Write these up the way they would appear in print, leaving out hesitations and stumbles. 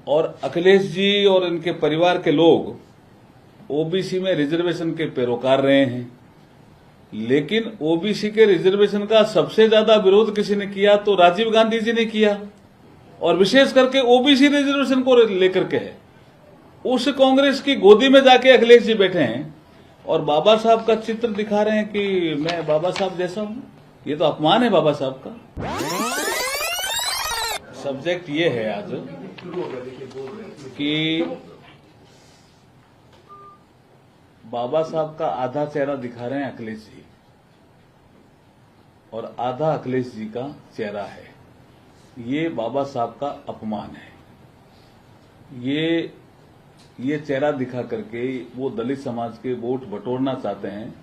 और अखिलेश जी और इनके परिवार के लोग ओबीसी में रिजर्वेशन के पैरोकार रहे हैं, लेकिन ओबीसी के रिजर्वेशन का सबसे ज्यादा विरोध किसी ने किया तो राजीव गांधी जी ने किया, और विशेष करके ओबीसी रिजर्वेशन को लेकर के है। उस कांग्रेस की गोदी में जाके अखिलेश जी बैठे हैं और बाबा साहब का चित्र दिखा रहे हैं कि मैं बाबा साहब जैसा हूं। ये तो अपमान है बाबा साहब का। सब्जेक्ट ये है आज कि बाबा साहब का आधा चेहरा दिखा रहे हैं अखिलेश जी और आधा अखिलेश जी का चेहरा है। ये बाबा साहब का अपमान है। ये चेहरा दिखा करके वो दलित समाज के वोट बटोरना चाहते हैं,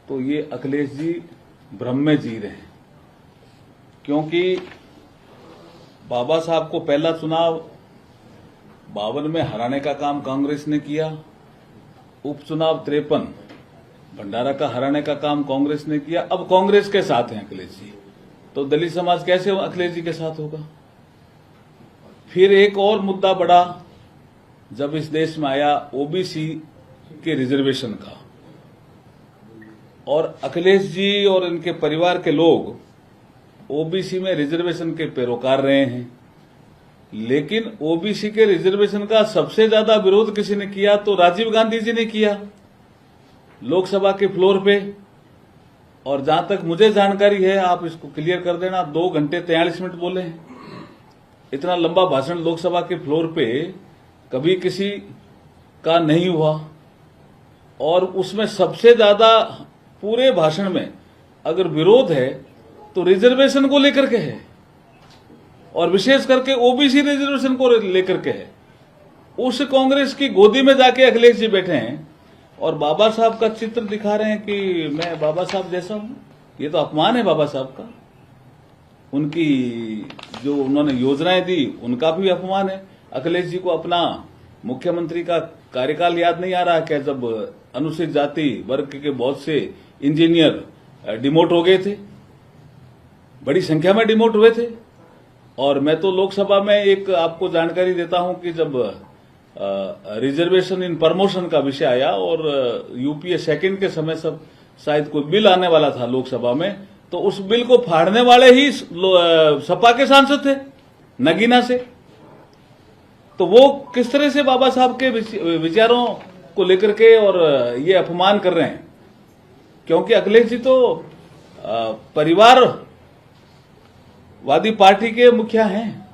तो ये अखिलेश जी भ्रम में जी रहे हैं। क्योंकि बाबा साहब को पहला चुनाव 52 में हराने का काम कांग्रेस ने किया, उपचुनाव 53 भंडारा का हराने का काम कांग्रेस ने किया। अब कांग्रेस के साथ हैं अखिलेश जी, तो दलित समाज कैसे अखिलेश जी के साथ होगा। फिर एक और मुद्दा बढ़ा जब इस देश में आया ओबीसी के रिजर्वेशन का, और अखिलेश जी और इनके परिवार के लोग ओबीसी में रिजर्वेशन के पैरोकार रहे हैं, लेकिन ओबीसी के रिजर्वेशन का सबसे ज्यादा विरोध किसी ने किया तो राजीव गांधी जी ने किया लोकसभा के फ्लोर पे। और जहां तक मुझे जानकारी है, आप इसको क्लियर कर देना, 2 घंटे 43 मिनट बोले हैं। इतना लंबा भाषण लोकसभा के फ्लोर पे कभी किसी का नहीं हुआ, और उसमें सबसे ज्यादा पूरे भाषण में अगर विरोध है तो रिजर्वेशन को लेकर के है, और विशेष करके ओबीसी रिजर्वेशन को लेकर के है। उस कांग्रेस की गोदी में जाके अखिलेश जी बैठे हैं और बाबा साहब का चित्र दिखा रहे हैं कि मैं बाबा साहब जैसा हूं। ये तो अपमान है बाबा साहब का। उनकी जो उन्होंने योजनाएं दी उनका भी अपमान है। अखिलेश जी को अपना मुख्यमंत्री का कार्यकाल याद नहीं आ रहा क्या, जब अनुसूचित जाति वर्ग के बहुत से इंजीनियर डिमोट हो गए थे, बड़ी संख्या में डिमोट हुए थे। और मैं तो लोकसभा में एक आपको जानकारी देता हूं कि जब रिजर्वेशन इन प्रमोशन का विषय आया और यूपीए सेकंड के समय सब शायद कोई बिल आने वाला था लोकसभा में, तो उस बिल को फाड़ने वाले ही सपा के सांसद थे नगीना से। तो वो किस तरह से बाबा साहब के विचारों को लेकर के और ये अपमान कर रहे हैं, क्योंकि अखिलेश जी तो परिवारवादी पार्टी के मुखिया हैं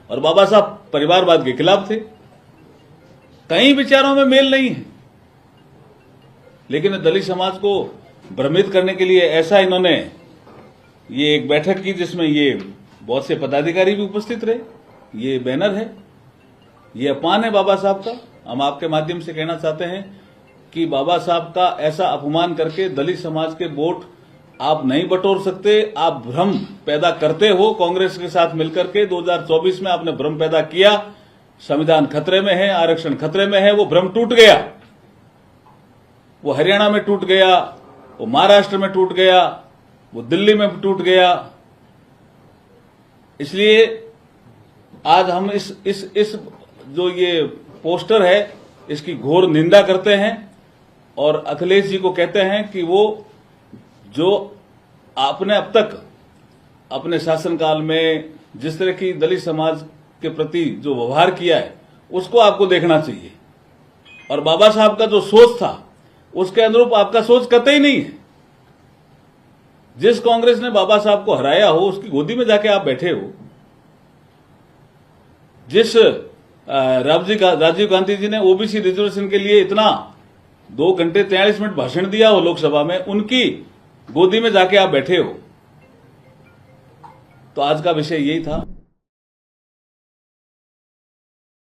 और बाबा साहब परिवारवाद के खिलाफ थे। कई विचारों में मेल नहीं है, लेकिन दलित समाज को भ्रमित करने के लिए ऐसा इन्होंने ये एक बैठक की जिसमें ये बहुत से पदाधिकारी भी उपस्थित रहे। ये बैनर है, ये अपमान है बाबा साहब का। हम आपके माध्यम से कहना चाहते हैं कि बाबा साहब का ऐसा अपमान करके दलित समाज के वोट आप नहीं बटोर सकते। आप भ्रम पैदा करते हो कांग्रेस के साथ मिलकर के। 2024 में आपने भ्रम पैदा किया, संविधान खतरे में है, आरक्षण खतरे में है। वो भ्रम टूट गया, वो हरियाणा में टूट गया, वो महाराष्ट्र में टूट गया, वो दिल्ली में टूट गया। इसलिए आज हम इस जो ये पोस्टर है इसकी घोर निंदा करते हैं और अखिलेश जी को कहते हैं कि वो जो आपने अब तक अपने शासनकाल में जिस तरह की दलित समाज के प्रति जो व्यवहार किया है उसको आपको देखना चाहिए, और बाबा साहब का जो सोच था उसके अनुरूप आपका सोच कतई नहीं है। जिस कांग्रेस ने बाबा साहब को हराया हो उसकी गोदी में जाके आप बैठे हो। जिस राजीव गांधी जी ने ओबीसी रिजर्वेशन के लिए इतना 2 घंटे 43 मिनट भाषण दिया हो लोकसभा में, उनकी गोदी में जाके आप बैठे हो। तो आज का विषय यही था।